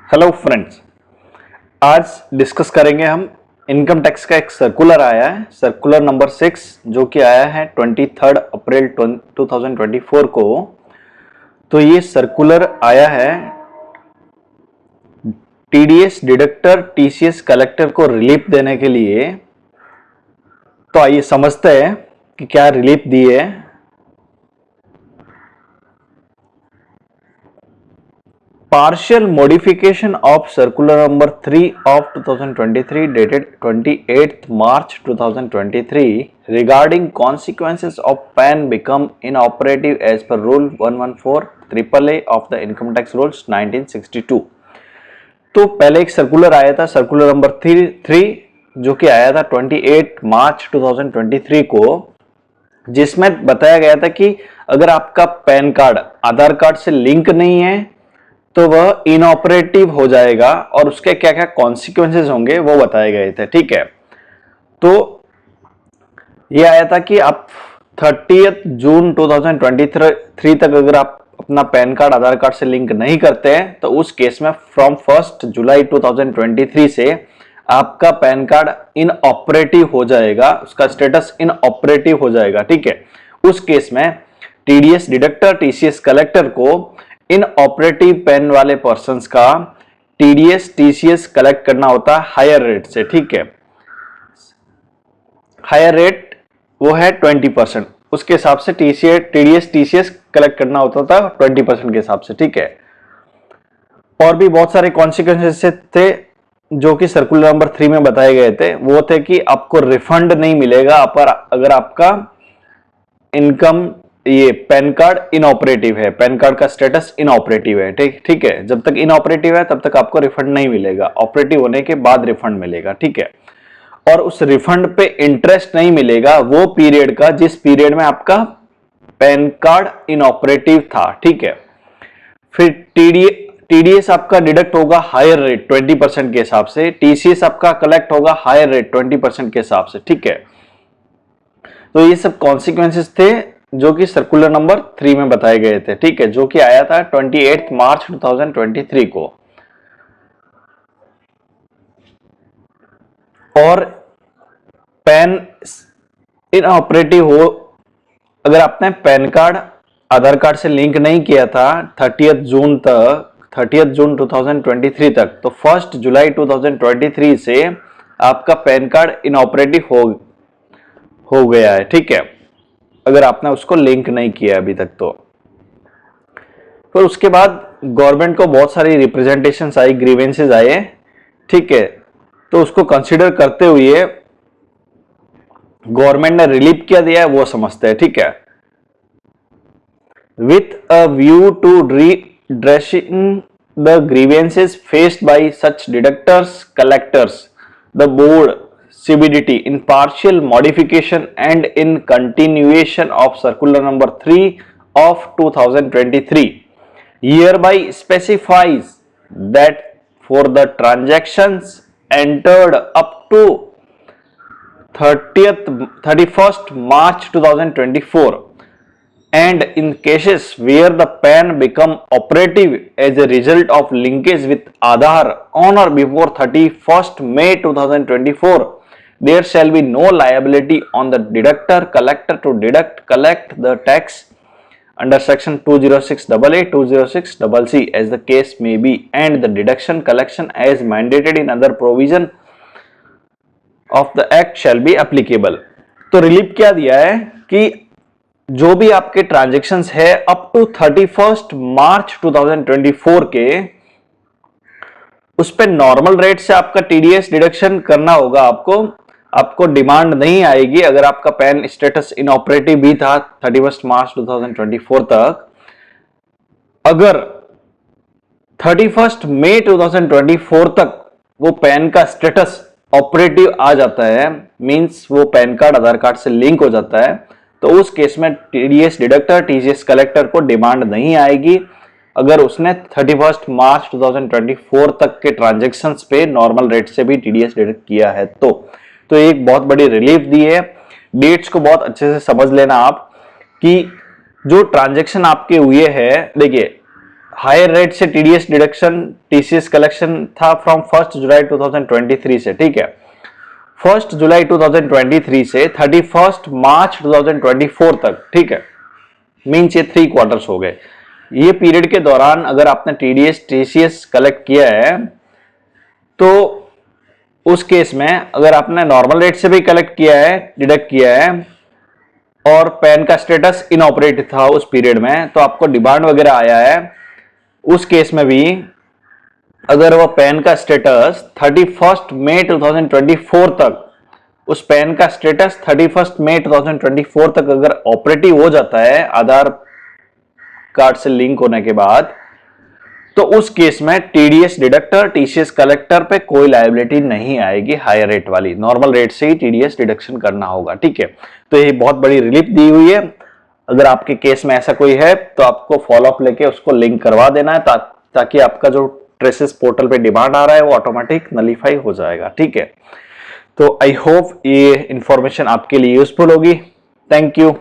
Hello friends, आज discuss करेंगे हम इनकम टैक्स का एक सर्कुलर आया है, सर्कुलर नंबर 6 जो कि आया है 23 अप्रैल 2024 को। तो ये सर्कुलर आया है टीडीएस डिडक्टर टीसीएस कलेक्टर को रिलीफ देने के लिए। तो आइए समझते हैं कि क्या रिलीफ दी है। Partial modification of circular number 3 of 2023 dated 28th March 2023 regarding consequences of PAN become inoperative as per Rule 114 AAA of the Income Tax Rules 1962। तो पहले एक सर्कुलर आया था, सर्कुलर नंबर 3 जो कि आया था 28 मार्च 2023 को, जिसमें बताया गया था कि अगर आपका पैन कार्ड आधार कार्ड से लिंक नहीं है तो वह इनऑपरेटिव हो जाएगा और उसके क्या क्या कॉन्सिक्वेंसेस होंगे वो बताए गए थे। ठीक है, तो ये आया था कि आप 30 जून 2023 तक अगर आप अपना पैन कार्ड आधार कार्ड से लिंक नहीं करते हैं तो उस केस में फ्रॉम 1 जुलाई 2023 से आपका पैन कार्ड इनऑपरेटिव हो जाएगा, उसका स्टेटस इनऑपरेटिव हो जाएगा। ठीक है, उस केस में टीडीएस डिडक्टर टीसीएस कलेक्टर को इन ऑपरेटिव पैन वाले पर्संस का टीडीएस टीसीएस कलेक्ट करना होता है हायर रेट से। ठीक है, हायर रेट वो है 20%, उसके हिसाब से टीडीएस टीसीएस कलेक्ट करना होता था 20% के हिसाब से। ठीक है, और भी बहुत सारे कॉन्सिक्वेंसेस थे जो कि सर्कुलर नंबर 3 में बताए गए थे। वो थे कि आपको रिफंड नहीं मिलेगा अगर आपका इनकम ये पैन कार्ड इनऑपरेटिव है, पैन कार्ड का स्टेटस इनऑपरेटिव है। ठीक है, जब तक इनऑपरेटिव है तब तक आपको रिफंड नहीं मिलेगा, ऑपरेटिव होने के बाद रिफंड मिलेगा। ठीक है, और उस रिफंड पे इंटरेस्ट नहीं मिलेगा वो पीरियड का जिस पीरियड में आपका पैन कार्ड इनऑपरेटिव था। ठीक है, फिर टीडीएस आपका डिडक्ट होगा हायर रेट 20% के हिसाब से, टीसीएस आपका कलेक्ट होगा हायर रेट 20% के हिसाब से। ठीक है, तो ये सब कॉन्सिक्वेंसेस थे जो कि सर्कुलर नंबर 3 में बताए गए थे। ठीक है, जो कि आया था 28 मार्च 2023 को। और पैन इनऑपरेटिव हो अगर आपने पैन कार्ड आधार कार्ड से लिंक नहीं किया था 30 जून 2023 तक, तो 1 जुलाई 2023 से आपका पैन कार्ड इनऑपरेटिव हो गया है। ठीक है, अगर आपने उसको लिंक नहीं किया अभी तक तो। फिर उसके बाद गवर्नमेंट को बहुत सारी रिप्रेजेंटेशंस आई, ग्रीवेंसेस आए। ठीक है, तो उसको कंसीडर करते हुए गवर्नमेंट ने रिलीफ क्या दिया है वो समझते हैं। ठीक है, with a view to redressing the grievances faced by such deductors collectors, the board CBDT in partial modification and in continuation of circular number 3 of 2023 hereby specifies that for the transactions entered up to 31st March 2024 and in cases where the PAN become operative as a result of linkage with Aadhaar on or before 31st May 2024, there shall be no liability on the deductor collector to collect the tax under section 206AA 206CC as the case may be, and the deduction collection as mandated in other provision of the act shall be applicable। तो relief क्या दिया है कि जो भी आपके transactions है up to 31 मार्च 2024 के, उस पे नॉर्मल रेट से आपका टीडीएस डिडक्शन करना होगा। आपको डिमांड नहीं आएगी अगर आपका पैन स्टेटस इनऑपरेटिव भी था 31 मार्च 2024 तक। अगर 31 मई 2024 तक वो पैन का स्टेटस ऑपरेटिव आ जाता है, मींस वो पैन कार्ड आधार कार्ड से लिंक हो जाता है, तो उस केस में टीडीएस डिडक्टर टीसीएस कलेक्टर को डिमांड नहीं आएगी अगर उसने 31 मार्च 2024 तक के ट्रांजैक्शंस पे नॉर्मल रेट से भी टीडीएस डिडक्ट किया है। तो एक बहुत बड़ी रिलीफ दी है। डेट्स को बहुत अच्छे से समझ लेना आप कि जो ट्रांजैक्शन आपके हुए हैं, देखिए हायर रेट से टीडीएस डिडक्शन टीसीएस कलेक्शन था फ्रॉम 1 जुलाई 2023 से, ठीक है। 1 जुलाई 2023 से 31 मार्च 2024 तक, ठीक है, मीन्स ये 3 क्वार्टर्स हो गए। ये पीरियड के दौरान अगर आपने टीडीएस टीसीएस कलेक्ट किया है तो उस केस में अगर आपने नॉर्मल रेट से भी कलेक्ट किया है, डिडक्ट किया है और पैन का स्टेटस इनऑपरेटिव था उस पीरियड में, तो आपको डिमांड वगैरह आया है, उस केस में भी अगर वह पैन का स्टेटस 31 मई 2024 तक, उस पैन का स्टेटस 31 मई 2024 तक अगर ऑपरेटिव हो जाता है आधार कार्ड से लिंक होने के बाद, तो उस केस में टीडीएस डिडक्टर टीसीएस कलेक्टर पे कोई लायबिलिटी नहीं आएगी हायर रेट वाली, नॉर्मल रेट से ही टीडीएस डिडक्शन करना होगा, ठीक है। तो ये बहुत बड़ी रिलीफ दी हुई है। अगर आपके केस में ऐसा कोई है तो आपको फॉलोअप लेके उसको लिंक करवा देना है ताकि आपका जो ट्रेसेस पोर्टल पे डिमांड आ रहा है वो ऑटोमेटिक नलीफाई हो जाएगा, ठीक है। तो आई होप ये इंफॉर्मेशन आपके लिए यूजफुल होगी। Thank you.